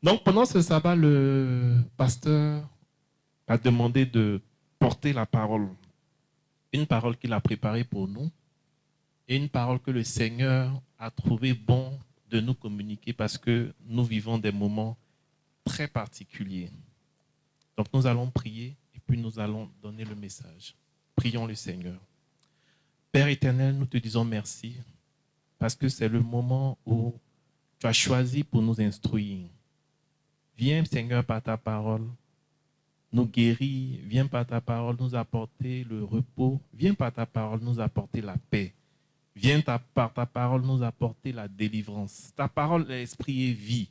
Donc, pendant ce sabbat, le pasteur a demandé de porter la parole. Une parole qu'il a préparée pour nous et une parole que le Seigneur a trouvé bon de nous communiquer parce que nous vivons des moments très particuliers. Donc, nous allons prier et puis nous allons donner le message. Prions le Seigneur. Père éternel, nous te disons merci parce que c'est le moment où tu as choisi pour nous instruire. Viens, Seigneur, par ta parole, nous guérir. Viens par ta parole nous apporter le repos. Viens par ta parole nous apporter la paix. Viens par ta parole nous apporter la délivrance. Ta parole est esprit et vie.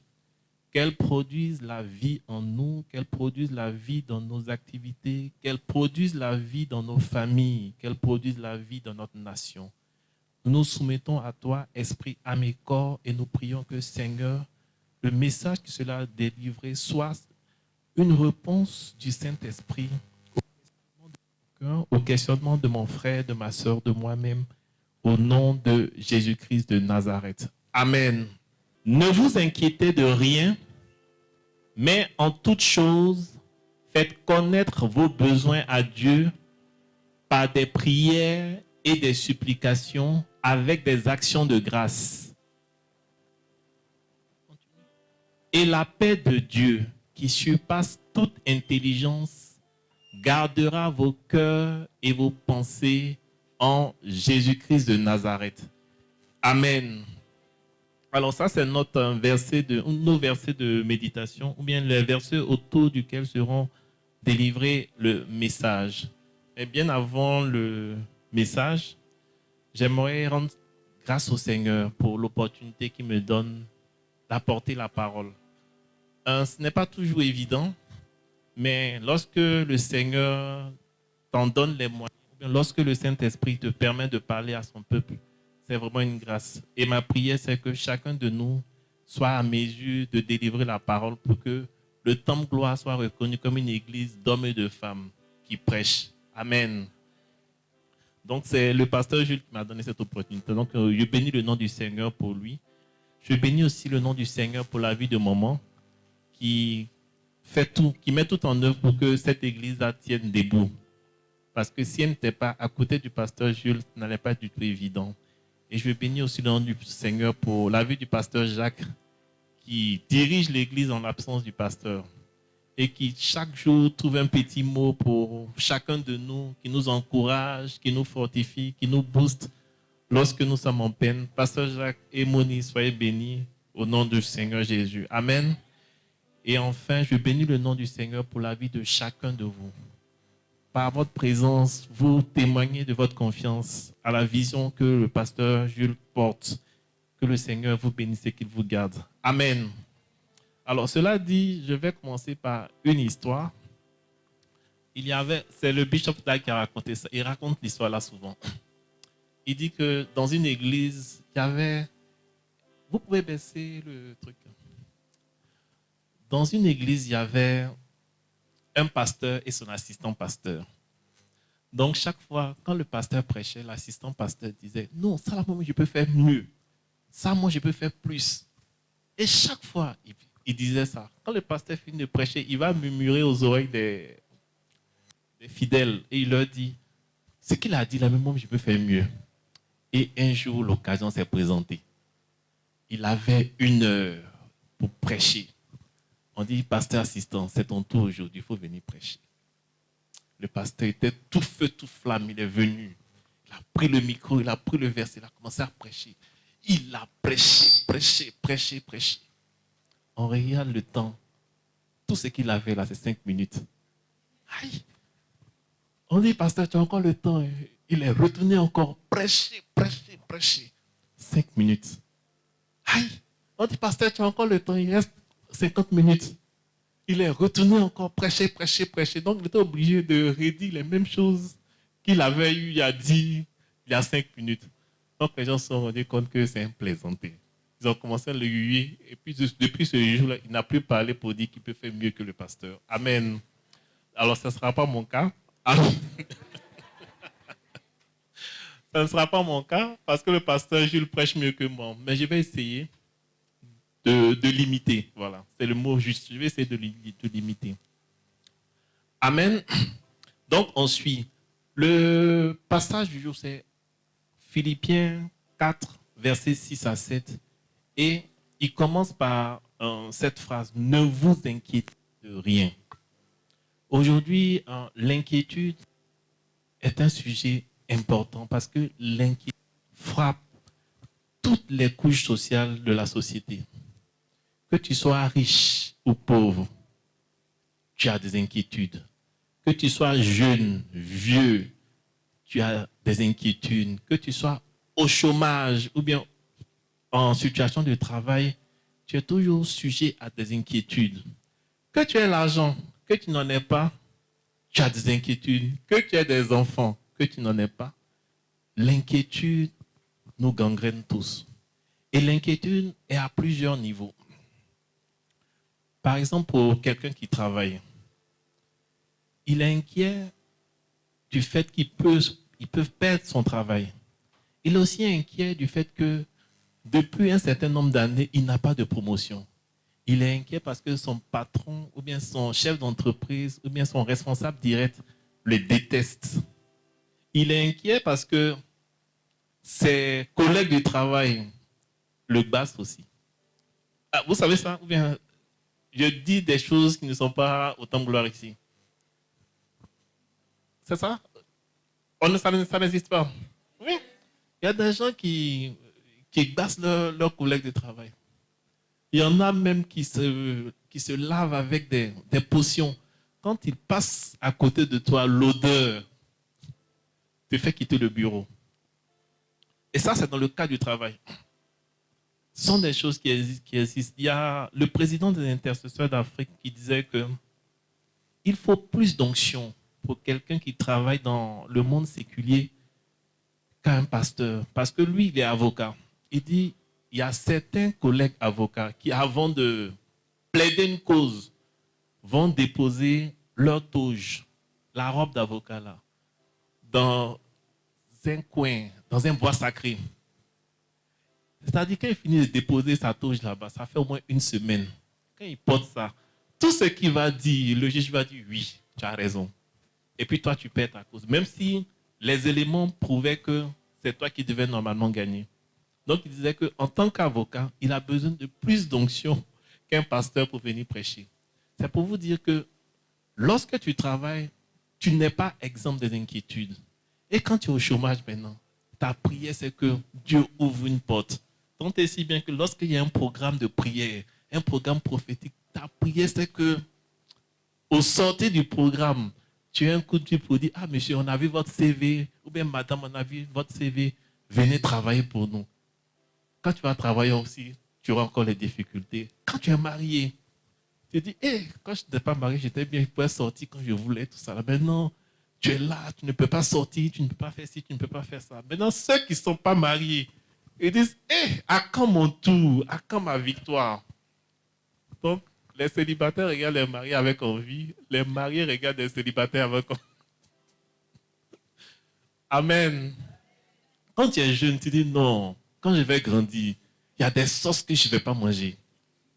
Qu'elle produise la vie en nous, qu'elle produise la vie dans nos activités, qu'elle produise la vie dans nos familles, qu'elle produise la vie dans notre nation. Nous nous soumettons à toi, esprit, âme et corps, et nous prions que, Seigneur, le message qui sera délivré soit une réponse du Saint-Esprit au questionnement de mon frère, de ma soeur, de moi-même, au nom de Jésus-Christ de Nazareth. Amen. Ne vous inquiétez de rien, mais en toute chose, faites connaître vos besoins à Dieu par des prières et des supplications avec des actions de grâce. Et la paix de Dieu, qui surpasse toute intelligence, gardera vos cœurs et vos pensées en Jésus-Christ de Nazareth. Amen. Alors ça, c'est nos versets de méditation, ou bien les versets autour duquel seront délivrés le message. Et bien avant le message, j'aimerais rendre grâce au Seigneur pour l'opportunité qu'il me donne d'apporter la parole. Ce n'est pas toujours évident, mais lorsque le Seigneur t'en donne les moyens, lorsque le Saint-Esprit te permet de parler à son peuple, c'est vraiment une grâce. Et ma prière, c'est que chacun de nous soit à mesure de délivrer la parole pour que le Temple Gloire soit reconnu comme une église d'hommes et de femmes qui prêchent. Amen. Donc, c'est le pasteur Jules qui m'a donné cette opportunité. Donc, je bénis le nom du Seigneur pour lui. Je bénis aussi le nom du Seigneur pour la vie de maman qui fait tout, qui met tout en œuvre pour que cette église-là tienne debout. Parce que si elle n'était pas à côté du pasteur Jules, ce n'allait pas être du tout évident. Et je bénis aussi le nom du Seigneur pour la vie du pasteur Jacques qui dirige l'église en l'absence du pasteur et qui chaque jour trouve un petit mot pour chacun de nous, qui nous encourage, qui nous fortifie, qui nous booste lorsque nous sommes en peine. Pasteur Jacques et Moni, soyez bénis au nom du Seigneur Jésus. Amen. Et enfin, je bénis le nom du Seigneur pour la vie de chacun de vous. Par votre présence, vous témoignez de votre confiance à la vision que le pasteur Jules porte. Que le Seigneur vous bénisse et qu'il vous garde. Amen. Alors, cela dit, je vais commencer par une histoire. C'est le bishop Dag qui a raconté ça. Il raconte l'histoire là souvent. Il dit que dans une église, il y avait... Vous pouvez baisser le truc. Dans une église, il y avait un pasteur et son assistant pasteur. Donc, chaque fois, quand le pasteur prêchait, l'assistant pasteur disait « Non, ça, là, moi, je peux faire mieux. Ça, moi, je peux faire plus. » Et chaque fois, il disait ça. Quand le pasteur finit de prêcher, il va murmurer aux oreilles des fidèles et il leur dit « Ce qu'il a dit là, moi, je peux faire mieux. » Et un jour, l'occasion s'est présentée. Il avait 1 heure pour prêcher. On dit, pasteur assistant, c'est ton tour aujourd'hui, il faut venir prêcher. Le pasteur était tout feu, tout flamme, il est venu. Il a pris le micro, il a pris le verset, il a commencé à prêcher. Il a prêché. On regarde le temps. Tout ce qu'il avait là, c'est 5 minutes. Aïe! On dit, pasteur, tu as encore le temps. Il est retourné encore, prêcher. 5 minutes. Aïe! On dit, pasteur, tu as encore le temps, il reste 50 minutes. Il est retourné encore prêcher. Donc, il était obligé de redire les mêmes choses qu'il avait eu à dire il y a 5 minutes. Donc, les gens se sont rendus compte que c'est un plaisanté. Ils ont commencé à le huer. Et puis, depuis ce jour-là, il n'a plus parlé pour dire qu'il peut faire mieux que le pasteur. Amen. Alors, ça ne sera pas mon cas. Alors, ça ne sera pas mon cas parce que le pasteur Jules prêche mieux que moi. Mais je vais essayer de limiter. Voilà, c'est le mot juste. Je vais essayer de limiter. Amen. Donc, on suit. Le passage du jour, c'est Philippiens 4, versets 6 à 7. Et il commence par cette phrase, ne vous inquiétez de rien. Aujourd'hui, l'inquiétude est un sujet important parce que l'inquiétude frappe toutes les couches sociales de la société. Que tu sois riche ou pauvre, tu as des inquiétudes. Que tu sois jeune, vieux, tu as des inquiétudes. Que tu sois au chômage ou bien en situation de travail, tu es toujours sujet à des inquiétudes. Que tu aies l'argent, que tu n'en aies pas, tu as des inquiétudes. Que tu aies des enfants, que tu n'en aies pas, l'inquiétude nous gangrène tous. Et l'inquiétude est à plusieurs niveaux. Par exemple, pour quelqu'un qui travaille, il est inquiet du fait qu'il peut perdre son travail. Il est aussi inquiet du fait que depuis un certain nombre d'années, il n'a pas de promotion. Il est inquiet parce que son patron ou bien son chef d'entreprise ou bien son responsable direct le déteste. Il est inquiet parce que ses collègues de travail le battent aussi. Ah, vous savez ça? Ou bien je dis des choses qui ne sont pas autant de gloire ici. C'est ça? Ça n'existe pas. Oui. Il y a des gens qui bassent leurs collègues de travail. Il y en a même qui se lavent avec des potions. Quand ils passent à côté de toi, l'odeur te fait quitter le bureau. Et ça, c'est dans le cas du travail. Ce sont des choses qui existent. Il y a le président des intercesseurs d'Afrique qui disait qu'il faut plus d'onction pour quelqu'un qui travaille dans le monde séculier qu'un pasteur. Parce que lui, il est avocat. Il dit, il y a certains collègues avocats qui, avant de plaider une cause, vont déposer leur toge, la robe d'avocat là, dans un coin, dans un bois sacré. C'est-à-dire, quand il finit de déposer sa toge là-bas, ça fait au moins une semaine. Quand il porte ça, tout ce qu'il va dire, le juge va dire oui, tu as raison. Et puis toi, tu perds ta cause. Même si les éléments prouvaient que c'est toi qui devais normalement gagner. Donc, il disait qu'en tant qu'avocat, il a besoin de plus d'onction qu'un pasteur pour venir prêcher. C'est pour vous dire que lorsque tu travailles, tu n'es pas exempt des inquiétudes. Et quand tu es au chômage maintenant, ta prière, c'est que Dieu ouvre une porte. Tant et si bien que lorsqu'il y a un programme de prière, un programme prophétique, ta prière, c'est que au sortir du programme, tu as un coup de fil pour dire, ah monsieur, on a vu votre CV, ou bien madame, on a vu votre CV, venez travailler pour nous. Quand tu vas travailler aussi, tu auras encore les difficultés. Quand tu es marié, tu te dis, quand je n'étais pas marié, j'étais bien, je pouvais sortir quand je voulais, tout ça. Maintenant, tu es là, tu ne peux pas sortir, tu ne peux pas faire ci, tu ne peux pas faire ça. Maintenant, ceux qui ne sont pas mariés, ils disent, à quand mon tour? À quand ma victoire? Donc, les célibataires regardent les mariés avec envie, les mariés regardent les célibataires avec envie. Amen. Quand tu es jeune, tu dis, non, quand je vais grandir, il y a des sauces que je ne vais pas manger.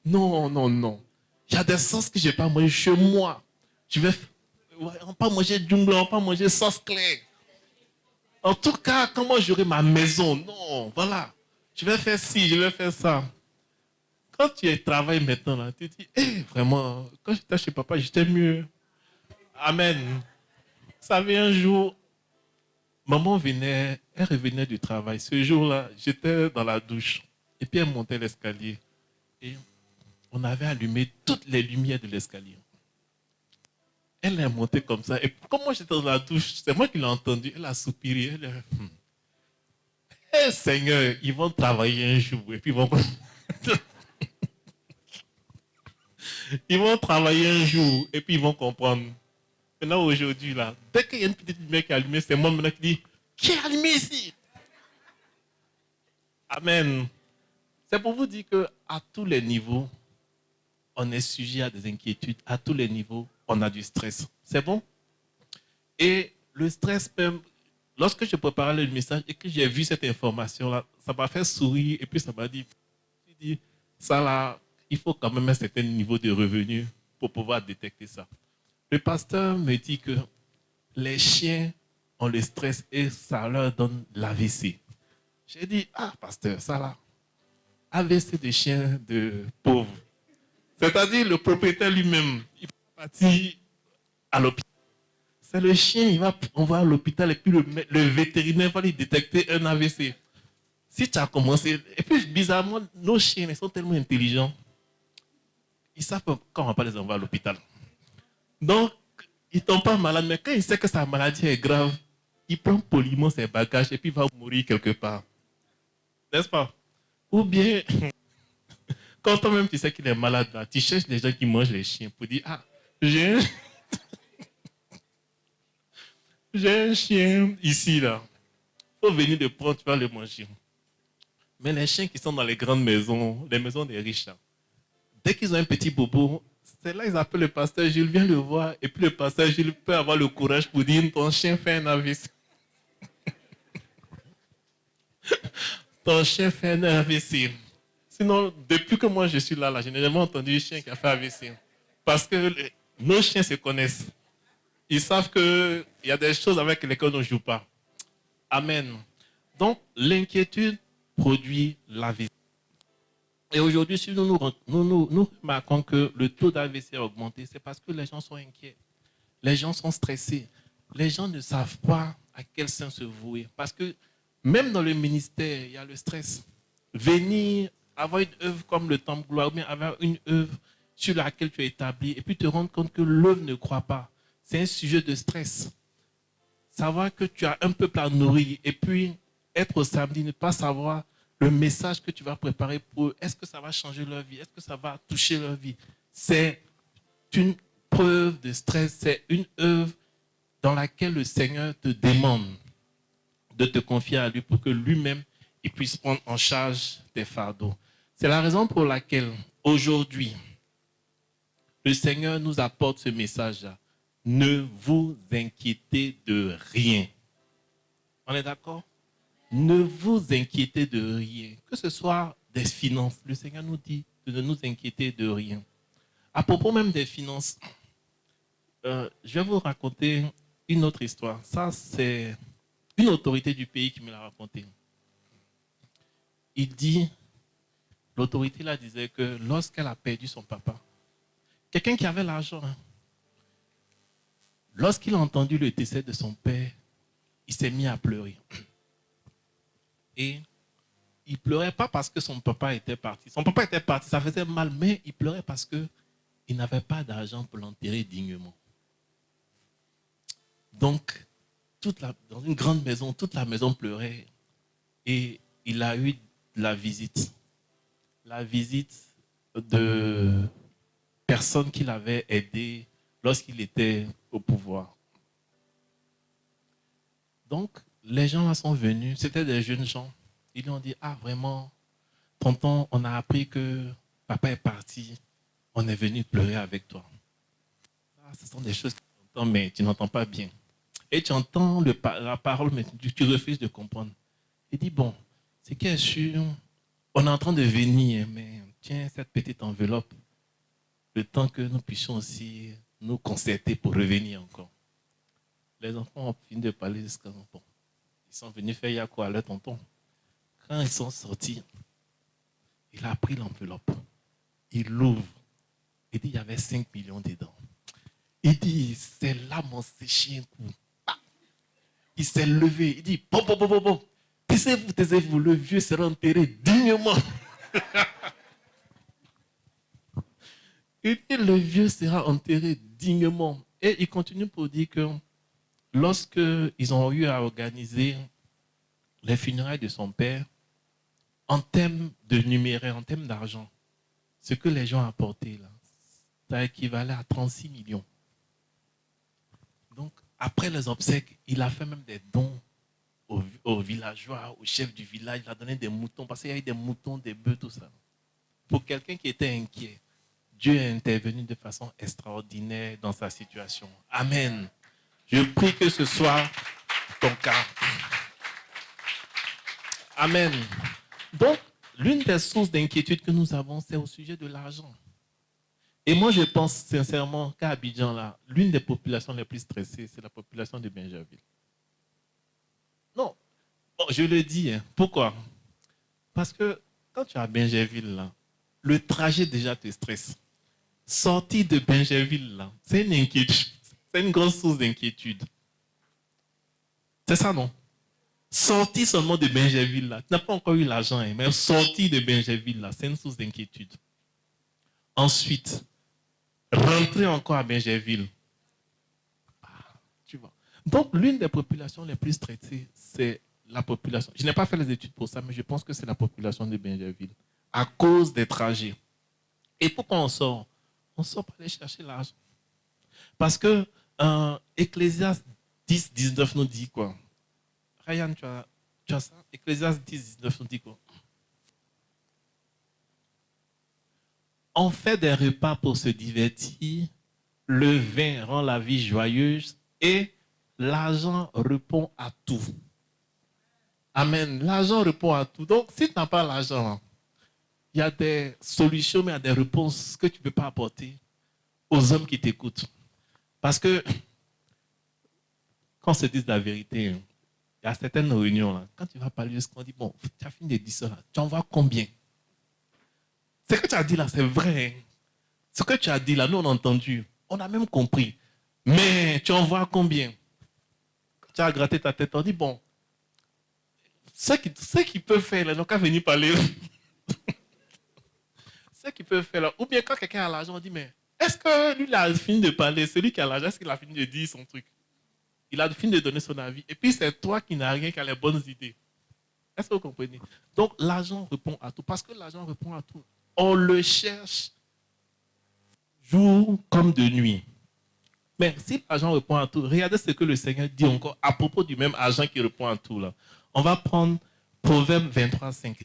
Non, non, non. Il y a des sauces que je ne vais pas manger chez moi. On ne va pas manger djungla, on ne va pas manger sauce claire. En tout cas, comment j'aurai ma maison? Non, voilà. Je vais faire ci, je vais faire ça. Quand tu travailles maintenant, là, tu te dis, vraiment, quand j'étais chez papa, j'étais mieux. Amen. Vous savez, un jour, maman venait, elle revenait du travail. Ce jour-là, j'étais dans la douche. Et puis elle montait l'escalier. Et on avait allumé toutes les lumières de l'escalier. Elle est montée comme ça. Et comme moi j'étais dans la douche, c'est moi qui l'ai entendu. Elle a soupiré. Elle a Seigneur, ils vont travailler un jour. Et puis ils vont travailler un jour. Et puis ils vont comprendre. Maintenant, aujourd'hui, là, dès qu'il y a une petite lumière qui est allumée, c'est moi maintenant qui dis, qui est allumé ici? Amen. C'est pour vous dire qu'à tous les niveaux, on est sujet à des inquiétudes. À tous les niveaux, on a du stress. C'est bon? Et le stress, même, lorsque je préparais le message et que j'ai vu cette information-là, ça m'a fait sourire et puis ça m'a dit, ça là, il faut quand même un certain niveau de revenus pour pouvoir détecter ça. Le pasteur me dit que les chiens ont le stress et ça leur donne l'AVC. J'ai dit, ah, pasteur, ça là, AVC de chien de pauvre. C'est-à-dire le propriétaire lui-même, il est parti à l'hôpital. C'est le chien, on va à l'hôpital et puis le vétérinaire va lui détecter un AVC. Si tu as commencé, et puis bizarrement, nos chiens ils sont tellement intelligents, ils savent quand on va pas les envoyer à l'hôpital. Donc, ils ne tombent pas malades, mais quand il sait que sa maladie est grave, il prend poliment ses bagages et puis il va mourir quelque part. N'est-ce pas? Ou bien, quand toi-même tu sais qu'il est malade, là, tu cherches les gens qui mangent les chiens pour dire, ah, j'ai un chien ici, là. Il faut venir le prendre, tu vas le manger. Mais les chiens qui sont dans les grandes maisons, les maisons des riches, là, dès qu'ils ont un petit bobo, c'est là qu'ils appellent le pasteur Jules, viens le voir. Et puis le pasteur Jules peut avoir le courage pour dire, ton chien fait un AVC. Ton chien fait un AVC. Sinon, depuis que moi je suis là, je n'ai jamais entendu un chien qui a fait AVC. Parce que nos chiens se connaissent. Ils savent qu'il y a des choses avec lesquelles on ne joue pas. Amen. Donc, l'inquiétude produit l'AVC. Et aujourd'hui, si nous remarquons que le taux d'AVC a augmenté, c'est parce que les gens sont inquiets. Les gens sont stressés. Les gens ne savent pas à quel sein se vouer. Parce que même dans le ministère, il y a le stress. Venir avoir une œuvre comme le Temple Gloire, ou bien avoir une œuvre sur laquelle tu es établi, et puis te rendre compte que l'œuvre ne croit pas. C'est un sujet de stress. Savoir que tu as un peuple à nourrir, et puis être au samedi, ne pas savoir le message que tu vas préparer pour eux. Est-ce que ça va changer leur vie? Est-ce que ça va toucher leur vie? C'est une preuve de stress, c'est une œuvre dans laquelle le Seigneur te demande de te confier à lui pour que lui-même il puisse prendre en charge tes fardeaux. C'est la raison pour laquelle aujourd'hui, le Seigneur nous apporte ce message-là. Ne vous inquiétez de rien. On est d'accord? Ne vous inquiétez de rien. Que ce soit des finances, le Seigneur nous dit de ne nous inquiéter de rien. À propos même des finances, je vais vous raconter une autre histoire. Ça, c'est une autorité du pays qui me l'a raconté. Il dit, l'autorité là disait que lorsqu'elle a perdu son papa, quelqu'un qui avait l'argent, lorsqu'il a entendu le décès de son père, il s'est mis à pleurer. Et il pleurait pas parce que son papa était parti. Son papa était parti, ça faisait mal, mais il pleurait parce qu'il n'avait pas d'argent pour l'enterrer dignement. Donc, dans une grande maison, toute la maison pleurait. Et il a eu la visite. La visite de personnes qui l'avaient aidé lorsqu'il était au pouvoir. Donc, les gens là sont venus, c'était des jeunes gens. Ils lui ont dit, ah vraiment, tonton, on a appris que papa est parti, on est venu pleurer avec toi. Ah, ce sont des choses que tu entends, mais tu n'entends pas bien. Et tu entends la parole, mais tu refuses de comprendre. Il dit, bon, c'est qu'il est sûr, on est en train de venir, mais tiens cette petite enveloppe, le temps que nous puissions aussi nous concerter pour revenir encore. Les enfants ont fini de parler jusqu'à bon. Ils sont venus faire Yako à leur tonton. Quand ils sont sortis, il a pris l'enveloppe. Il l'ouvre. Il dit, il y avait 5 millions dedans. Il dit, c'est là mon séché un coup. Ah. Il s'est levé. Il dit, bon. Taisez-vous, le vieux sera enterré dignement. Il dit, le vieux sera enterré dignement. Et il continue pour dire que lorsque ils ont eu à organiser les funérailles de son père, en termes de numéraire, en termes d'argent, ce que les gens ont apporté là, ça équivalait à 36 millions. Donc, après les obsèques, il a fait même des dons aux villageois, au chef du village. Il a donné des moutons, parce qu'il y a eu des moutons, des bœufs, tout ça. Pour quelqu'un qui était inquiet, Dieu est intervenu de façon extraordinaire dans sa situation. Amen. Je prie que ce soit ton cas. Amen. Donc, l'une des sources d'inquiétude que nous avons, c'est au sujet de l'argent. Et moi, je pense sincèrement qu'à Abidjan, là, l'une des populations les plus stressées, c'est la population de Bingerville. Non, bon, je le dis. Hein. Pourquoi? Parce que quand tu es à Bingerville, là, le trajet déjà te stresse. Sortir de Bingerville, là, c'est une inquiétude. C'est une grosse source d'inquiétude. C'est ça, non? Sortir seulement de Bingerville, là, tu n'as pas encore eu l'argent, hein, mais sortir de Bingerville, là, c'est une source d'inquiétude. Ensuite, rentrer encore à Bingerville. Tu vois. Donc, l'une des populations les plus traitées, c'est la population. Je n'ai pas fait les études pour ça, mais je pense que c'est la population de Bingerville, à cause des trajets. Et pourquoi on sort? On sort pour aller chercher l'argent. Parce que Ecclésiaste 10, 19 nous dit quoi? Ryan, tu as ça? Ecclésiaste 10, 19 nous dit quoi? On fait des repas pour se divertir, le vin rend la vie joyeuse et l'argent répond à tout. Amen. L'argent répond à tout. Donc, si tu n'as pas l'argent, il y a des solutions, mais il y a des réponses que tu ne peux pas apporter aux hommes qui t'écoutent. Parce que, quand on se dit la vérité, il y a certaines réunions, là, quand tu vas parler de ce qu'on dit, bon, tu as fini de dire ça, là, tu en vois combien? Ce que tu as dit là, c'est vrai. Hein? Ce que tu as dit là, nous on a entendu, on a même compris. Mais tu en vois combien? Quand tu as gratté ta tête, on dit, bon, ceux qui peuvent faire, là, n'ont qu'à venir parler. Ceux qui peuvent faire, là, ou bien quand quelqu'un a l'argent, on dit, mais est-ce que lui, il a fini de parler? Celui qui a l'argent, est-ce qu'il a fini de dire son truc? Il a fini de donner son avis. Et puis, c'est toi qui n'as rien, qui as les bonnes idées. Est-ce que vous comprenez? Donc, l'argent répond à tout. Parce que l'argent répond à tout. On le cherche jour comme de nuit. Mais si l'argent répond à tout, regardez ce que le Seigneur dit encore à propos du même argent qui répond à tout. Là. On va prendre Proverbe 23, 5.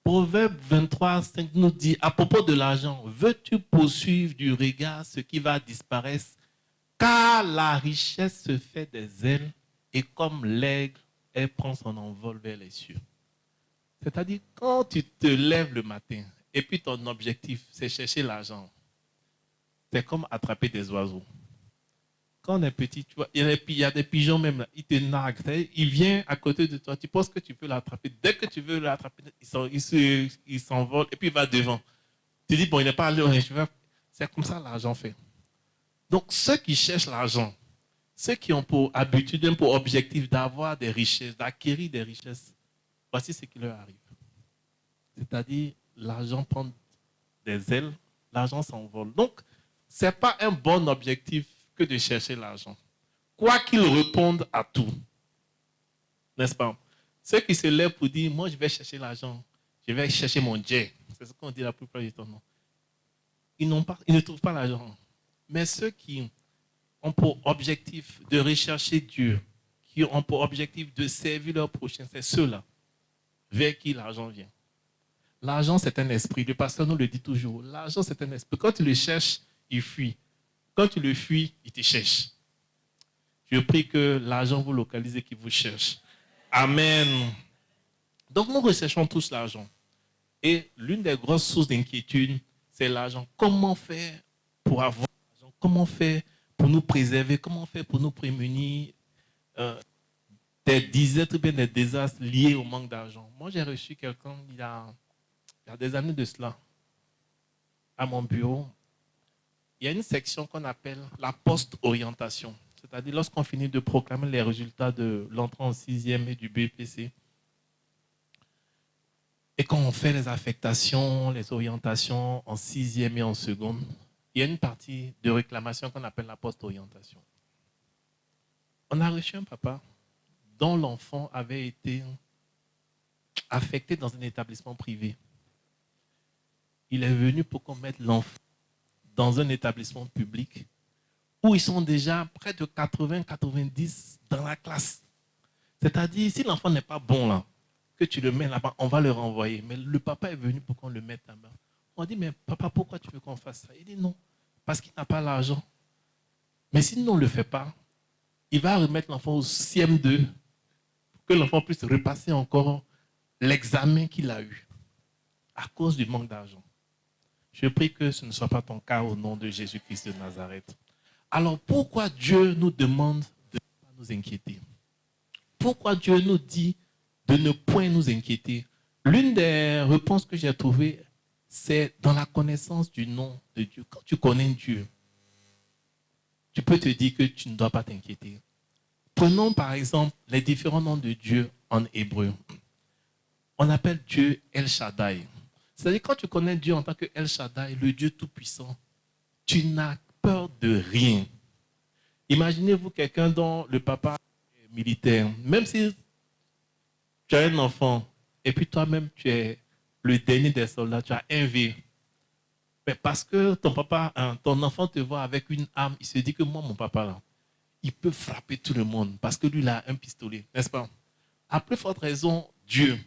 Proverbe 23, 5 nous dit à propos de l'argent, veux-tu poursuivre du regard ce qui va disparaître, car la richesse se fait des ailes et comme l'aigle, elle prend son envol vers les cieux. C'est-à-dire, quand tu te lèves le matin et puis ton objectif, c'est chercher l'argent, c'est comme attraper des oiseaux. Quand on est petit, tu vois, il y a des pigeons même, là, ils te narguent. Il vient à côté de toi, tu penses que tu peux l'attraper. Dès que tu veux l'attraper, il s'envole et puis il va devant. Tu dis, bon, il n'est pas allé au cheval. C'est comme ça l'argent fait. Donc, ceux qui cherchent l'argent, ceux qui ont pour habitude, pour objectif d'avoir des richesses, d'acquérir des richesses, voici ce qui leur arrive. C'est-à-dire, l'argent prend des ailes, l'argent s'envole. Donc, ce n'est pas un bon objectif que de chercher l'argent. Quoi qu'il réponde à tout. N'est-ce pas? Ceux qui se lèvent pour dire, moi je vais chercher l'argent, je vais chercher mon jet. C'est ce qu'on dit la plupart du temps. Non? Ils ne trouvent pas l'argent. Mais ceux qui ont pour objectif de rechercher Dieu, qui ont pour objectif de servir leur prochain, c'est ceux-là vers qui l'argent vient. L'argent, c'est un esprit. Le pasteur nous le dit toujours. L'argent, c'est un esprit. Quand tu le cherches, il fuit. Quand tu le fuis, il te cherche. Je prie que l'argent vous localise et qu'il vous cherche. Amen. Donc, nous recherchons tous l'argent. Et l'une des grosses sources d'inquiétude, c'est l'argent. Comment faire pour avoir l'argent? Comment faire pour nous préserver? Comment faire pour nous prémunir des disettes ou bien des désastres liés au manque d'argent? Moi, j'ai reçu quelqu'un il y a des années de cela à mon bureau. Il y a une section qu'on appelle la post-orientation. C'est-à-dire lorsqu'on finit de proclamer les résultats de l'entrée en 6e et du BPC, et quand on fait les affectations, les orientations en 6e et en seconde, il y a une partie de réclamation qu'on appelle la post-orientation. On a reçu un papa dont l'enfant avait été affecté dans un établissement privé. Il est venu pour qu'on mette l'enfant dans un établissement public où ils sont déjà près de 80-90 dans la classe. C'est-à-dire, si l'enfant n'est pas bon là, que tu le mets là-bas, on va le renvoyer. Mais le papa est venu pour qu'on le mette là-bas. On dit, mais papa, pourquoi tu veux qu'on fasse ça? Il dit non, parce qu'il n'a pas l'argent. Mais si nous, on ne le fait pas, il va remettre l'enfant au CM2 pour que l'enfant puisse repasser encore l'examen qu'il a eu à cause du manque d'argent. Je prie que ce ne soit pas ton cas au nom de Jésus-Christ de Nazareth. Alors pourquoi Dieu nous demande de ne pas nous inquiéter? Pourquoi Dieu nous dit de ne point nous inquiéter? L'une des réponses que j'ai trouvées, c'est dans la connaissance du nom de Dieu. Quand tu connais Dieu, tu peux te dire que tu ne dois pas t'inquiéter. Prenons par exemple les différents noms de Dieu en hébreu. On appelle Dieu El Shaddai. C'est-à-dire quand tu connais Dieu en tant que El Shaddai, le Dieu Tout-Puissant, tu n'as peur de rien. Imaginez-vous quelqu'un dont le papa est militaire. Même si tu as un enfant et puis toi-même tu es le dernier des soldats, tu as un V. Mais parce que ton enfant te voit avec une arme, il se dit que moi, mon papa, là, il peut frapper tout le monde parce que lui, il a un pistolet, n'est-ce pas? À plus forte raison, Dieu,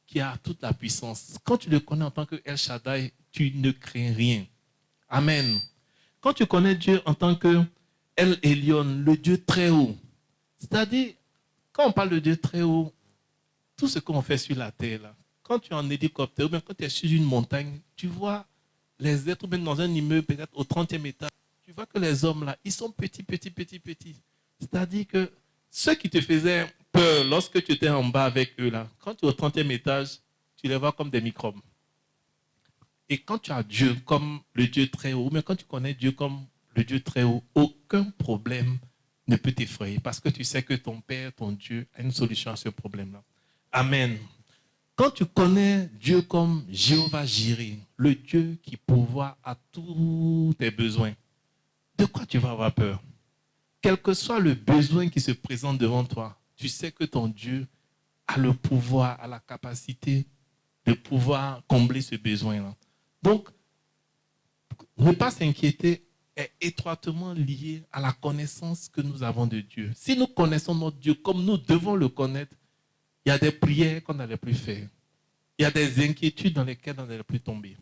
qui a toute la puissance. Quand tu le connais en tant que El Shaddai, tu ne crains rien. Amen. Quand tu connais Dieu en tant que El Elyon, le Dieu très haut, c'est-à-dire, quand on parle de Dieu très haut, tout ce qu'on fait sur la terre, là, quand tu es en hélicoptère ou bien quand tu es sur une montagne, tu vois les êtres, même dans un immeuble, peut-être au 30e étage, tu vois que les hommes là, ils sont petits, petits, petits, petits. C'est-à-dire que ceux qui te faisaient peur lorsque tu étais en bas avec eux, là, quand tu es au 30e étage, tu les vois comme des microbes. Et quand tu as Dieu comme le Dieu très haut, mais quand tu connais Dieu comme le Dieu très haut, aucun problème ne peut t'effrayer parce que tu sais que ton Père, ton Dieu, a une solution à ce problème-là. Amen. Quand tu connais Dieu comme Jéhovah Jireh, le Dieu qui pourvoit à tous tes besoins, de quoi tu vas avoir peur? Quel que soit le besoin qui se présente devant toi, tu sais que ton Dieu a le pouvoir, a la capacité de pouvoir combler ce besoin-là. Donc, ne pas s'inquiéter est étroitement lié à la connaissance que nous avons de Dieu. Si nous connaissons notre Dieu comme nous devons le connaître, il y a des prières qu'on n'allait plus faire. Il y a des inquiétudes dans lesquelles on n'allait plus tomber.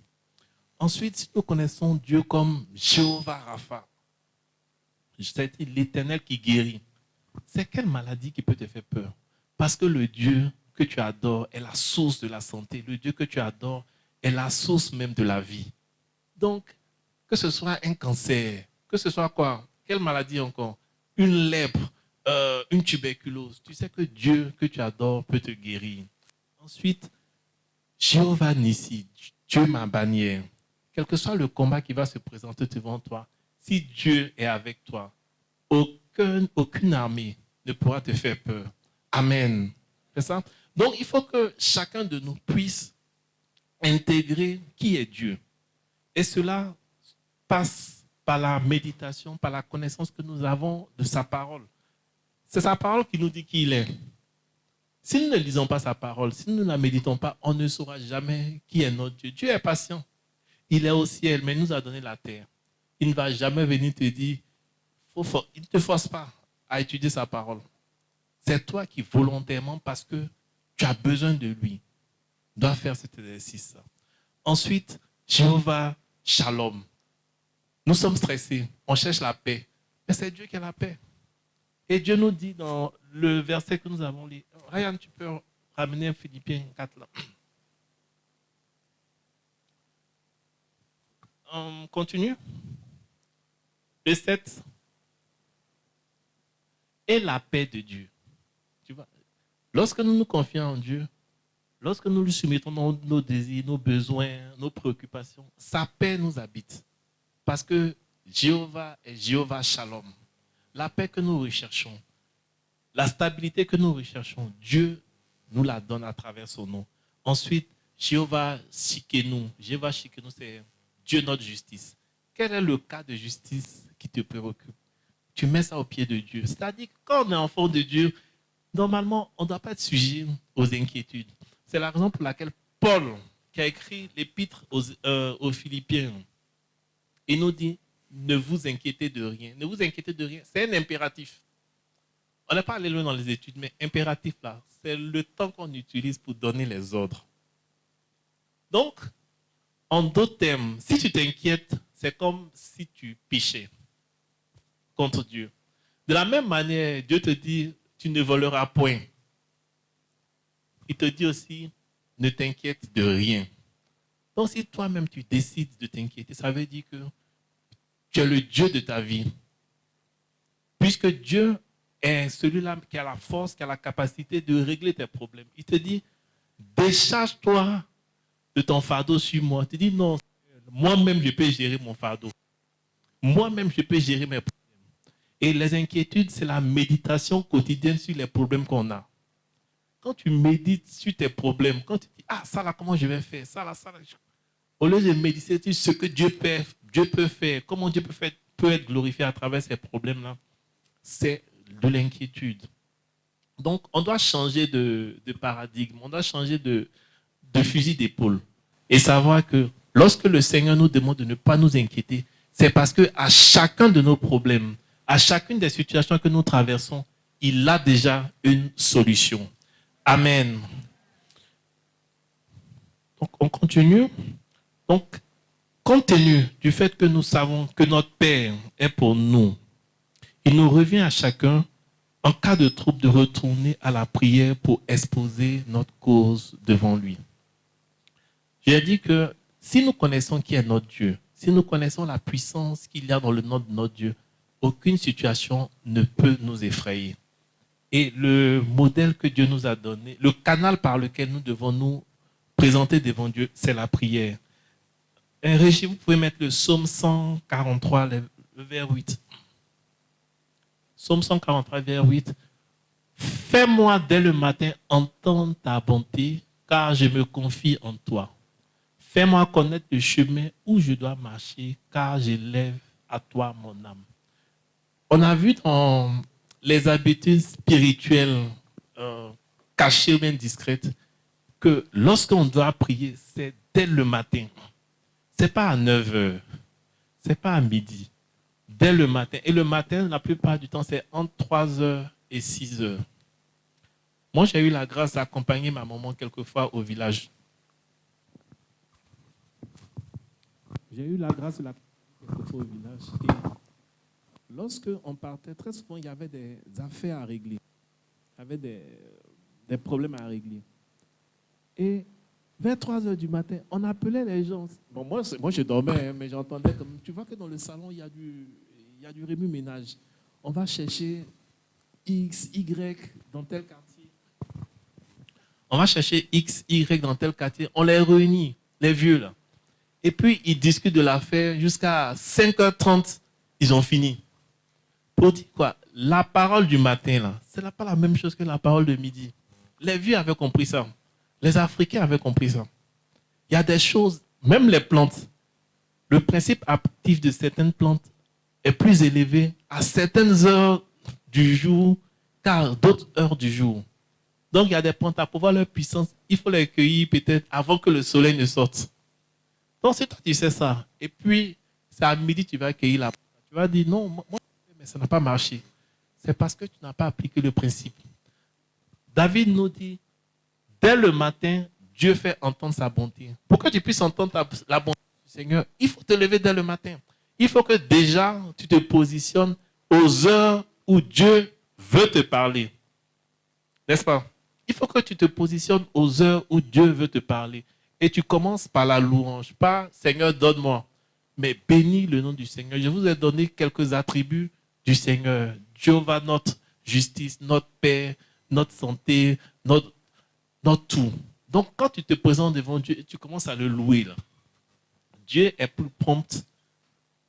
Ensuite, si nous connaissons Dieu comme Jéhovah Rapha, c'est l'Éternel qui guérit, c'est quelle maladie qui peut te faire peur? Parce que le Dieu que tu adores est la source de la santé. Le Dieu que tu adores est la source même de la vie. Donc, que ce soit un cancer, que ce soit quoi? Quelle maladie encore? Une lèpre, une tuberculose. Tu sais que Dieu que tu adores peut te guérir. Ensuite, Jéhovah Nissi, Dieu ma bannière. Quel que soit le combat qui va se présenter devant toi, si Dieu est avec toi, aucune armée ne pourra te faire peur. Amen. C'est ça? Donc, il faut que chacun de nous puisse intégrer qui est Dieu. Et cela passe par la méditation, par la connaissance que nous avons de sa parole. C'est sa parole qui nous dit qui il est. Si nous ne lisons pas sa parole, si nous ne la méditons pas, on ne saura jamais qui est notre Dieu. Dieu est patient. Il est au ciel, mais il nous a donné la terre. Il ne va jamais venir te dire, il ne te force pas à étudier sa parole. C'est toi qui volontairement, parce que tu as besoin de lui, dois faire cet exercice. Ensuite, Jéhovah Shalom. Nous sommes stressés, on cherche la paix. Mais c'est Dieu qui a la paix. Et Dieu nous dit dans le verset que nous avons lu, Ryan, tu peux ramener Philippiens 4 là. On continue. Le 7. Et la paix de Dieu. Tu vois, lorsque nous nous confions en Dieu, lorsque nous lui soumettons nos désirs, nos besoins, nos préoccupations, sa paix nous habite. Parce que Jéhovah est Jéhovah Shalom. La paix que nous recherchons, la stabilité que nous recherchons, Dieu nous la donne à travers son nom. Ensuite, Jéhovah Shikenu. Jéhovah Shikenu, c'est Dieu notre justice. Quel est le cas de justice qui te préoccupe? Tu mets ça au pied de Dieu. C'est-à-dire que quand on est enfant de Dieu, normalement, on ne doit pas être sujet aux inquiétudes. C'est la raison pour laquelle Paul, qui a écrit l'épître aux Philippiens, il nous dit, ne vous inquiétez de rien. Ne vous inquiétez de rien. C'est un impératif. On n'est pas allé loin dans les études, mais impératif là, c'est le temps qu'on utilise pour donner les ordres. Donc, en d'autres termes, si tu t'inquiètes, c'est comme si tu péchais contre Dieu. De la même manière, Dieu te dit, tu ne voleras point. Il te dit aussi, ne t'inquiète de rien. Donc, si toi-même tu décides de t'inquiéter, ça veut dire que tu es le Dieu de ta vie. Puisque Dieu est celui-là qui a la force, qui a la capacité de régler tes problèmes. Il te dit, décharge-toi de ton fardeau sur moi. Tu dis, non, moi-même, je peux gérer mon fardeau. Moi-même, je peux gérer mes problèmes. Et les inquiétudes, c'est la méditation quotidienne sur les problèmes qu'on a. Quand tu médites sur tes problèmes, quand tu dis, ah, ça là, comment je vais faire, ça là, au lieu de méditer sur ce que Dieu peut faire, comment Dieu peut être glorifié à travers ces problèmes-là, c'est de l'inquiétude. Donc, on doit changer de paradigme, on doit changer de fusil d'épaule et savoir que lorsque le Seigneur nous demande de ne pas nous inquiéter, c'est parce qu'à chacun de nos problèmes, à chacune des situations que nous traversons, il a déjà une solution. Amen. Donc, on continue. Donc, compte tenu du fait que nous savons que notre Père est pour nous, il nous revient à chacun, en cas de trouble, de retourner à la prière pour exposer notre cause devant lui. J'ai dit que si nous connaissons qui est notre Dieu, si nous connaissons la puissance qu'il y a dans le nom de notre Dieu, aucune situation ne peut nous effrayer. Et le modèle que Dieu nous a donné, le canal par lequel nous devons nous présenter devant Dieu, c'est la prière. Régis, vous pouvez mettre le psaume 143, le vers 8. Psaume 143, vers 8. Fais-moi dès le matin entendre ta bonté, car je me confie en toi. Fais-moi connaître le chemin où je dois marcher, car j'élève à toi mon âme. On a vu dans les habitudes spirituelles cachées ou bien discrètes que lorsqu'on doit prier, c'est dès le matin. Ce n'est pas à 9 heures, ce n'est pas à midi, dès le matin. Et le matin, la plupart du temps, c'est entre 3 heures et 6 heures. Moi, j'ai eu la grâce d'accompagner ma maman quelquefois au village. J'ai eu la grâce de l'accompagner quelquefois au village. Et lorsqu'on partait, très souvent, il y avait des affaires à régler. Il y avait des problèmes à régler. Et vers 3 heures du matin, on appelait les gens. Bon, moi je dormais, mais j'entendais comme... Tu vois que dans le salon, il y a du remue-ménage. On va chercher X, Y dans tel quartier. On va chercher X, Y dans tel quartier. On les réunit, les vieux là. Et puis, ils discutent de l'affaire jusqu'à 5h30. Ils ont fini. Pour dire quoi? La parole du matin, là, ce n'est pas la même chose que la parole de midi. Les vieux avaient compris ça. Les Africains avaient compris ça. Il y a des choses, même les plantes, le principe actif de certaines plantes est plus élevé à certaines heures du jour qu'à d'autres heures du jour. Donc, il y a des plantes, pour voir leur puissance, il faut les cueillir peut-être avant que le soleil ne sorte. Donc, si toi, tu sais ça, et puis, c'est à midi, tu vas cueillir la plante. Tu vas dire, non, moi, mais ça n'a pas marché. C'est parce que tu n'as pas appliqué le principe. David nous dit, dès le matin, Dieu fait entendre sa bonté. Pour que tu puisses entendre la bonté du Seigneur, il faut te lever dès le matin. Il faut que déjà, tu te positionnes aux heures où Dieu veut te parler. N'est-ce pas? Il faut que tu te positionnes aux heures où Dieu veut te parler. Et tu commences par la louange. Pas Seigneur, donne-moi. Mais bénis le nom du Seigneur. Je vous ai donné quelques attributs du Seigneur. Jéhovah, notre justice, notre paix, notre santé, notre tout. Donc, quand tu te présentes devant Dieu et tu commences à le louer, là, Dieu est plus prompt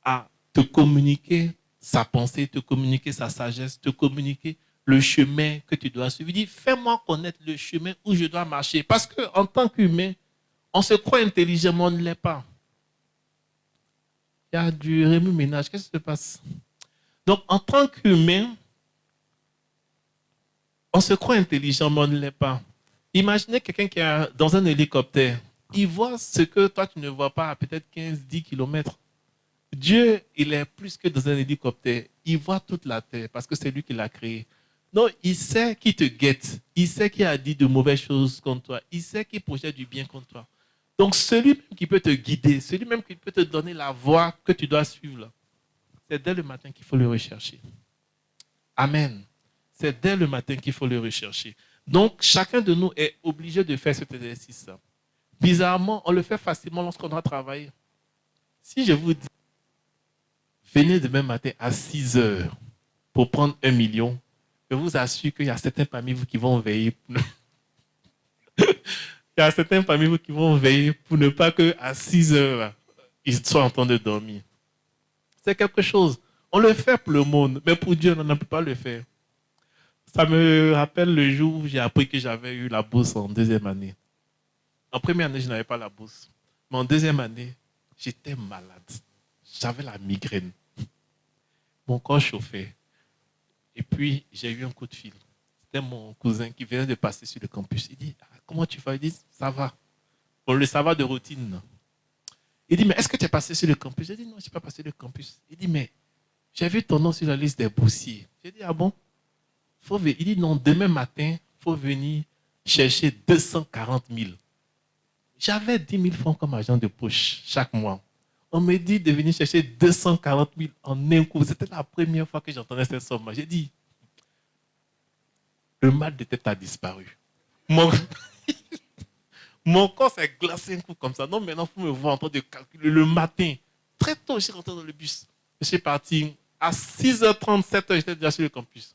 à te communiquer sa pensée, te communiquer sa sagesse, te communiquer le chemin que tu dois suivre. Il dit, fais-moi connaître le chemin où je dois marcher. Parce qu'en tant qu'humain, on se croit intelligent, mais on ne l'est pas. Il y a du remue-ménage. Qu'est-ce qui se passe? Donc, en tant qu'humain, on se croit intelligent, mais on ne l'est pas. Imaginez quelqu'un qui est dans un hélicoptère. Il voit ce que toi, tu ne vois pas à peut-être 15-10 km. Dieu, il est plus que dans un hélicoptère. Il voit toute la terre parce que c'est lui qui l'a créé. Non, il sait qui te guette. Il sait qui a dit de mauvaises choses contre toi. Il sait qui projette du bien contre toi. Donc, celui-même qui peut te guider, celui-même qui peut te donner la voie que tu dois suivre, c'est dès le matin qu'il faut le rechercher. Amen. C'est dès le matin qu'il faut le rechercher. Donc, chacun de nous est obligé de faire cet exercice. Bizarrement, on le fait facilement lorsqu'on doit travailler. Si je vous dis, venez demain matin à 6 heures pour prendre 1 million, je vous assure qu'il y a certains parmi vous qui vont veiller. Il y a certains parmi vous qui vont veiller pour ne pas qu'à 6 heures, là, ils soient en train de dormir. C'est quelque chose. On le fait pour le monde, mais pour Dieu, on ne peut pas le faire. Ça me rappelle le jour où j'ai appris que j'avais eu la bourse en deuxième année. En première année, je n'avais pas la bourse. Mais en deuxième année, j'étais malade. J'avais la migraine. Mon corps chauffait. Et puis, j'ai eu un coup de fil. C'était mon cousin qui venait de passer sur le campus. Il dit, comment tu vas? Il dit, ça va. Bon, le ça va de routine. Il dit, mais est-ce que tu es passé sur le campus? J'ai dit, non, je ne suis pas passé sur le campus. Il dit, mais j'ai vu ton nom sur la liste des boursiers. J'ai dit, ah bon? Il dit, non, demain matin, il faut venir chercher 240 000. J'avais 10 000 francs comme argent de poche chaque mois. On me dit de venir chercher 240 000 en un coup. C'était la première fois que j'entendais cette somme. J'ai dit, le mal de tête a disparu. Mon corps s'est glacé un coup comme ça. Non, maintenant, il faut me voir en train de calculer le matin. Très tôt, je suis rentré dans le bus. Je suis parti. À 6h30, 7h, j'étais déjà sur le campus.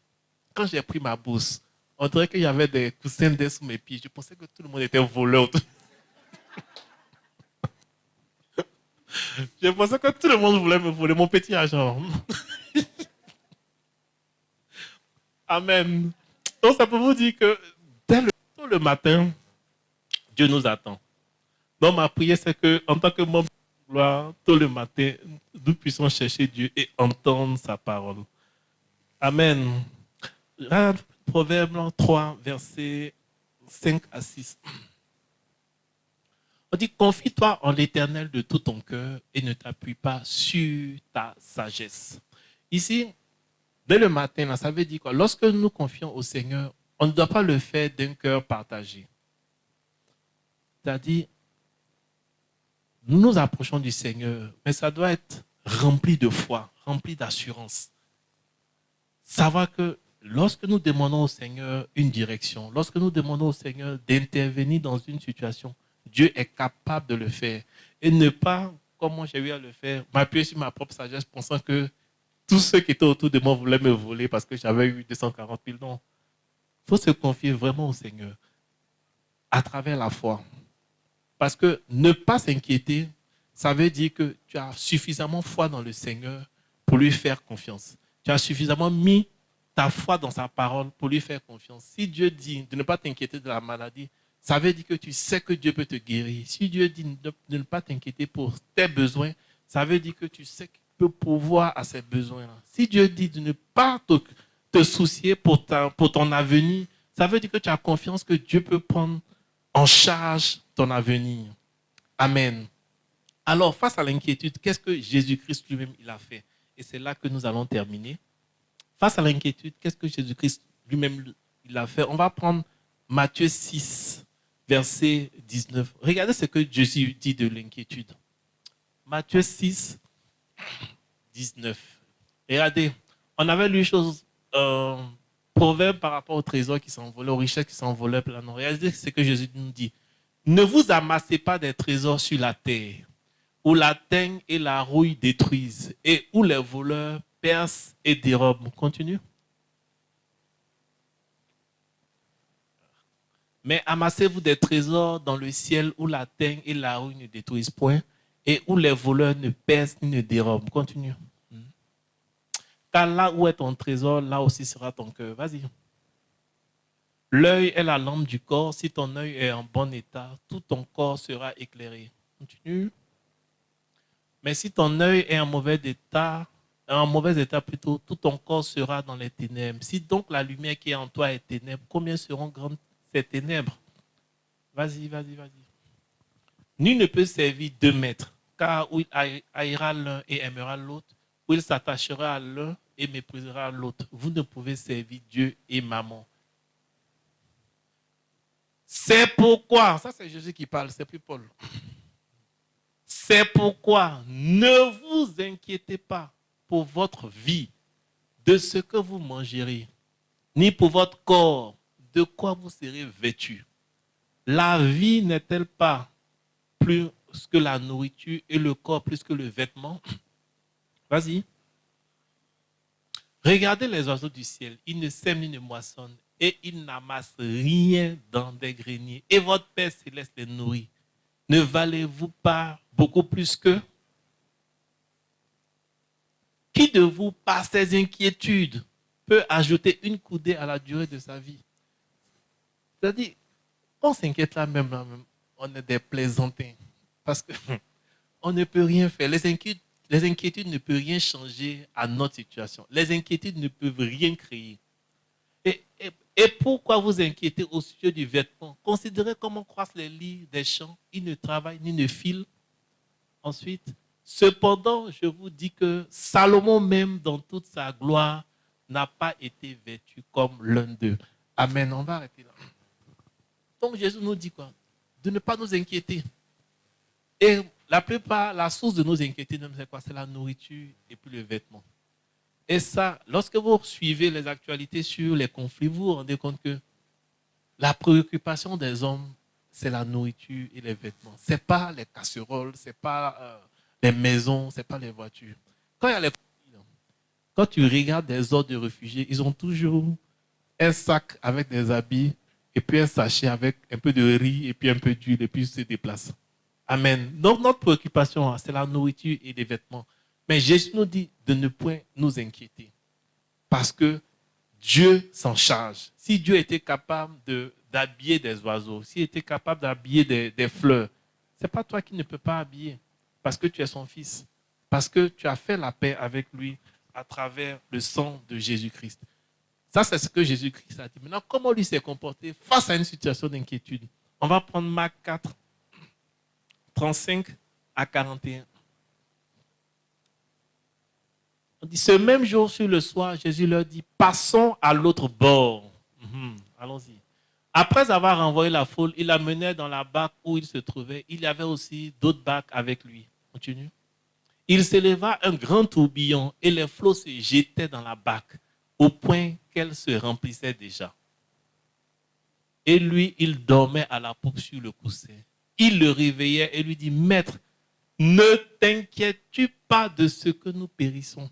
Quand j'ai pris ma bourse, on dirait qu'il y avait des coussins d'air sous mes pieds. Je pensais que tout le monde était voleur. Je pensais que tout le monde voulait me voler mon petit argent. Amen. Donc, ça peut vous dire que tôt le matin, Dieu nous attend. Donc, ma prière, c'est que, en tant que membre de gloire, tôt le matin, nous puissions chercher Dieu et entendre sa parole. Amen. Proverbe 3, versets 5 à 6. On dit, confie-toi en l'Éternel de tout ton cœur et ne t'appuie pas sur ta sagesse. Ici, dès le matin, là, ça veut dire quoi? Lorsque nous confions au Seigneur, on ne doit pas le faire d'un cœur partagé. C'est-à-dire, nous nous approchons du Seigneur, mais ça doit être rempli de foi, rempli d'assurance. Savoir que lorsque nous demandons au Seigneur une direction, lorsque nous demandons au Seigneur d'intervenir dans une situation, Dieu est capable de le faire. Et ne pas, comme moi j'ai eu à le faire, m'appuyer sur ma propre sagesse, pensant que tous ceux qui étaient autour de moi voulaient me voler parce que j'avais eu 240 000. Non. Il faut se confier vraiment au Seigneur à travers la foi. Parce que ne pas s'inquiéter, ça veut dire que tu as suffisamment foi dans le Seigneur pour lui faire confiance. Tu as suffisamment mis ta foi dans sa parole pour lui faire confiance. Si Dieu dit de ne pas t'inquiéter de la maladie, ça veut dire que tu sais que Dieu peut te guérir. Si Dieu dit de ne pas t'inquiéter pour tes besoins, ça veut dire que tu sais qu'il peut pourvoir à ces besoins-là. Si Dieu dit de ne pas te soucier pour ton avenir, ça veut dire que tu as confiance que Dieu peut prendre en charge ton avenir. Amen. Alors, face à l'inquiétude, qu'est-ce que Jésus-Christ lui-même il a fait? Et c'est là que nous allons terminer. Face à l'inquiétude, qu'est-ce que Jésus-Christ lui-même il a fait? On va prendre Matthieu 6, verset 19. Regardez ce que Jésus dit de l'inquiétude. Matthieu 6, 19. Regardez, on avait lu chose, proverbe par rapport au trésor qui s'envolait, aux richesses qui s'envolaient. Regardez ce que Jésus nous dit. Ne vous amassez pas des trésors sur la terre, où la teigne et la rouille détruisent, et où les voleurs percent et dérobent. Continue. Mais amassez-vous des trésors dans le ciel, où la teigne et la rouille ne détruisent point, et où les voleurs ne percent ni ne dérobent. Continue. Car là où est ton trésor, là aussi sera ton cœur. Vas-y. L'œil est la lampe du corps. Si ton œil est en bon état, tout ton corps sera éclairé. Continue. Mais si ton œil est en mauvais état plutôt, tout ton corps sera dans les ténèbres. Si donc la lumière qui est en toi est ténèbres, combien seront grandes ces ténèbres? Vas-y. Nul ne peut servir deux maîtres, car où il haïra l'un et aimera l'autre, ou il s'attachera à l'un et méprisera l'autre. Vous ne pouvez servir Dieu et maman. C'est pourquoi, ça c'est Jésus qui parle, c'est plus Paul. C'est pourquoi ne vous inquiétez pas pour votre vie de ce que vous mangerez, ni pour votre corps de quoi vous serez vêtus. La vie n'est-elle pas plus que la nourriture et le corps plus que le vêtement? Vas-y. Regardez les oiseaux du ciel. Ils ne sèment ni ne moissonnent et ils n'amassent rien dans des greniers. Et votre Père céleste les nourrit. Ne valez-vous pas beaucoup plus qu'eux? Qui de vous, par ses inquiétudes, peut ajouter une coudée à la durée de sa vie? C'est-à-dire, on s'inquiète là même, on est des plaisantins. Parce qu'on ne peut rien faire. Les inquiétudes ne peuvent rien changer à notre situation. Les inquiétudes ne peuvent rien créer. Et pourquoi vous inquiétez au sujet du vêtement? Considérez comment croissent les lits des champs. Ils ne travaillent ni ne filent. Ensuite, cependant, je vous dis que Salomon même, dans toute sa gloire, n'a pas été vêtu comme l'un d'eux. Amen. On va arrêter là. Donc Jésus nous dit quoi? De ne pas nous inquiéter. Et la plupart, la source de nos inquiétudes, c'est quoi? C'est la nourriture et puis le vêtement. Et ça, lorsque vous suivez les actualités sur les conflits, vous vous rendez compte que la préoccupation des hommes, c'est la nourriture et les vêtements. Ce n'est pas les casseroles, ce n'est pas les maisons, ce n'est pas les voitures. Quand il y a les conflits, quand tu regardes des ordres de réfugiés, ils ont toujours un sac avec des habits et puis un sachet avec un peu de riz et puis un peu d'huile et puis ils se déplacent. Amen. Donc notre préoccupation, c'est la nourriture et les vêtements. Mais Jésus nous dit de ne point nous inquiéter. Parce que Dieu s'en charge. Si Dieu était capable d'habiller des oiseaux, s'il était capable d'habiller des fleurs, ce n'est pas toi qui ne peux pas habiller. Parce que tu es son fils. Parce que tu as fait la paix avec lui à travers le sang de Jésus-Christ. Ça, c'est ce que Jésus-Christ a dit. Maintenant, comment lui s'est comporté face à une situation d'inquiétude? On va prendre Marc 4, 35 à 41. On dit, ce même jour sur le soir, Jésus leur dit, passons à l'autre bord. Allons-y. Après avoir renvoyé la foule, il la menait dans la barque où il se trouvait. Il y avait aussi d'autres barques avec lui. Continue. Il s'éleva un grand tourbillon et les flots se jetaient dans la barque au point qu'elle se remplissait déjà. Et lui, il dormait à la poupe sur le coussin. Il le réveillait et lui dit, Maître, ne t'inquiètes-tu pas de ce que nous périssons?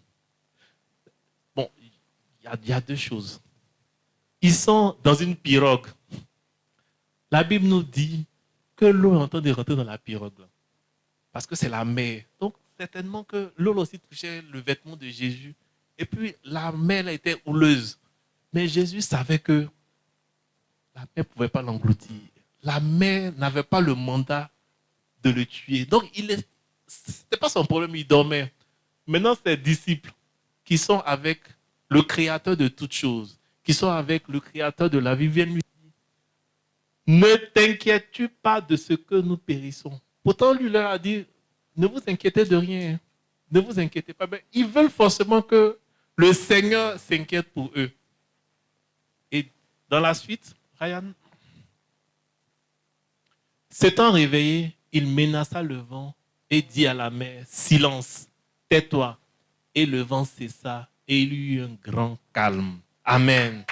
Bon, il y a deux choses. Ils sont dans une pirogue. La Bible nous dit que l'eau est en train de rentrer dans la pirogue. Là, parce que c'est la mer. Donc, certainement que l'eau aussi touchait le vêtement de Jésus. Et puis, la mer était houleuse. Mais Jésus savait que la mer ne pouvait pas l'engloutir. La mer n'avait pas le mandat de le tuer. Donc, ce n'était pas son problème, il dormait. Maintenant, ses disciples qui sont avec le Créateur de toutes choses, qui sont avec le Créateur de la vie, viennent lui dire, ne t'inquiètes-tu pas de ce que nous périssons? Pourtant, lui leur a dit, ne vous inquiétez de rien. Ne vous inquiétez pas. Mais ils veulent forcément que le Seigneur s'inquiète pour eux. Et dans la suite, Ryan, s'étant réveillé, il menaça le vent et dit à la mer, silence, tais-toi. Et le vent cessa et il y eut un grand calme. Amen.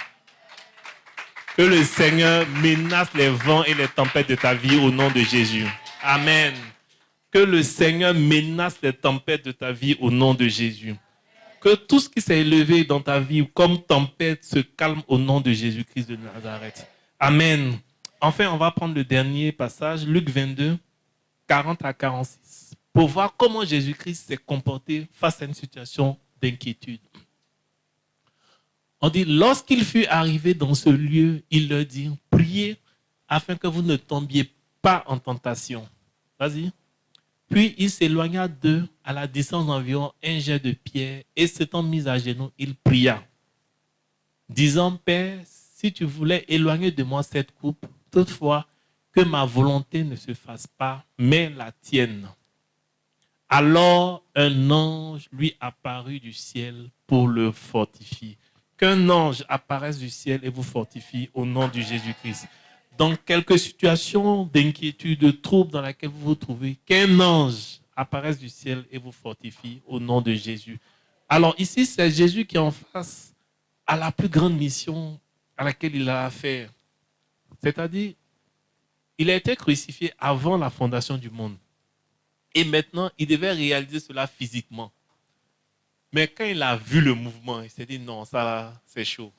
Que le Seigneur menace les vents et les tempêtes de ta vie au nom de Jésus. Amen. Que le Seigneur menace les tempêtes de ta vie au nom de Jésus. Que tout ce qui s'est élevé dans ta vie comme tempête se calme au nom de Jésus-Christ de Nazareth. Amen. Enfin, on va prendre le dernier passage, Luc 22, 40 à 46, pour voir comment Jésus-Christ s'est comporté face à une situation d'inquiétude. On dit, lorsqu'il fut arrivé dans ce lieu, il leur dit, priez afin que vous ne tombiez pas en tentation. Vas-y. Puis il s'éloigna d'eux à la distance d'environ un jet de pierre et s'étant mis à genoux, il pria, disant, Père, si tu voulais éloigner de moi cette coupe, toutefois que ma volonté ne se fasse pas, mais la tienne. Alors un ange lui apparut du ciel pour le fortifier. Qu'un ange apparaisse du ciel et vous fortifie au nom de Jésus-Christ. Dans quelques situations d'inquiétude, de trouble dans laquelle vous vous trouvez, qu'un ange apparaisse du ciel et vous fortifie au nom de Jésus. Alors ici, c'est Jésus qui est en face à la plus grande mission à laquelle il a affaire. C'est-à-dire, il a été crucifié avant la fondation du monde. Et maintenant, il devait réaliser cela physiquement. Mais quand il a vu le mouvement, il s'est dit non, ça, c'est chaud.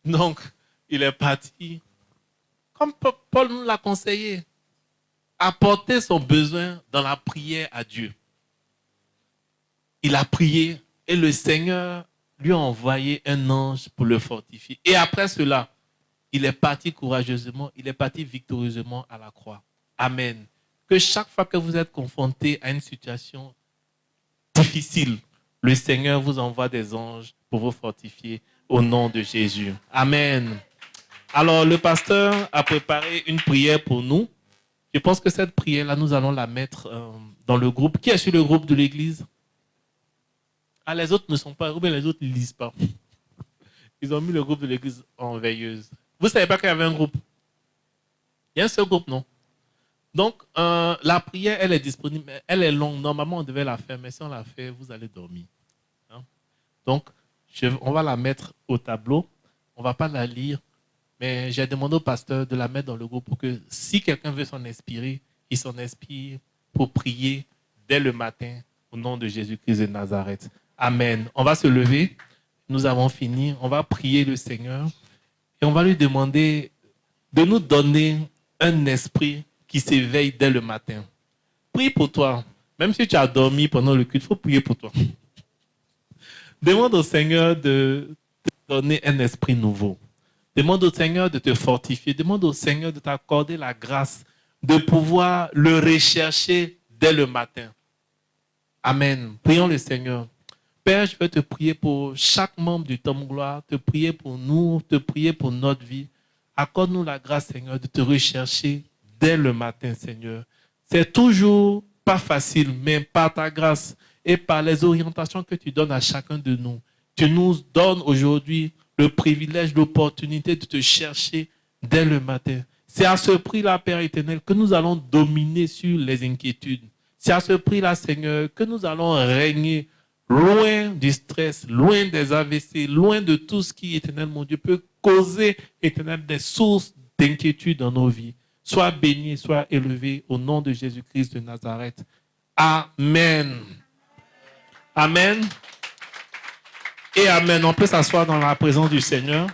Donc, il est parti, comme Paul nous l'a conseillé, apporter son besoin dans la prière à Dieu. Il a prié et le Seigneur lui a envoyé un ange pour le fortifier. Et après cela, il est parti courageusement, il est parti victorieusement à la croix. Amen. Que chaque fois que vous êtes confronté à une situation difficile, le Seigneur vous envoie des anges pour vous fortifier au nom de Jésus. Amen. Alors, le pasteur a préparé une prière pour nous. Je pense que cette prière-là, nous allons la mettre dans le groupe. Qui est sur le groupe de l'église? Ah, les autres ne sont pas, ou bien les autres ne lisent pas. Ils ont mis le groupe de l'église en veilleuse. Vous ne savez pas qu'il y avait un groupe? Il y a un seul groupe, non? Donc, la prière, elle est disponible. Elle est longue. Normalement, on devait la faire, mais si on la fait, vous allez dormir. Hein? Donc, on va la mettre au tableau. On ne va pas la lire. Mais j'ai demandé au pasteur de la mettre dans le groupe pour que si quelqu'un veut s'en inspirer, il s'en inspire pour prier dès le matin au nom de Jésus-Christ de Nazareth. Amen. On va se lever. Nous avons fini. On va prier le Seigneur et on va lui demander de nous donner un esprit qui s'éveille dès le matin. Prie pour toi. Même si tu as dormi pendant le culte, il faut prier pour toi. Demande au Seigneur de te donner un esprit nouveau. Demande au Seigneur de te fortifier. Demande au Seigneur de t'accorder la grâce de pouvoir le rechercher dès le matin. Amen. Prions le Seigneur. Père, je vais te prier pour chaque membre du Temple Gloire, te prier pour nous, te prier pour notre vie. Accorde-nous la grâce, Seigneur, de te rechercher dès le matin, Seigneur. C'est toujours pas facile, mais par ta grâce et par les orientations que tu donnes à chacun de nous, tu nous donnes aujourd'hui le privilège, l'opportunité de te chercher dès le matin. C'est à ce prix-là, Père éternel, que nous allons dominer sur les inquiétudes. C'est à ce prix-là, Seigneur, que nous allons régner loin du stress, loin des AVC, loin de tout ce qui, éternel, mon Dieu, peut causer, éternel, des sources d'inquiétude dans nos vies. Sois béni, sois élevé au nom de Jésus-Christ de Nazareth. Amen. Amen. Et amen. On peut s'asseoir dans la présence du Seigneur.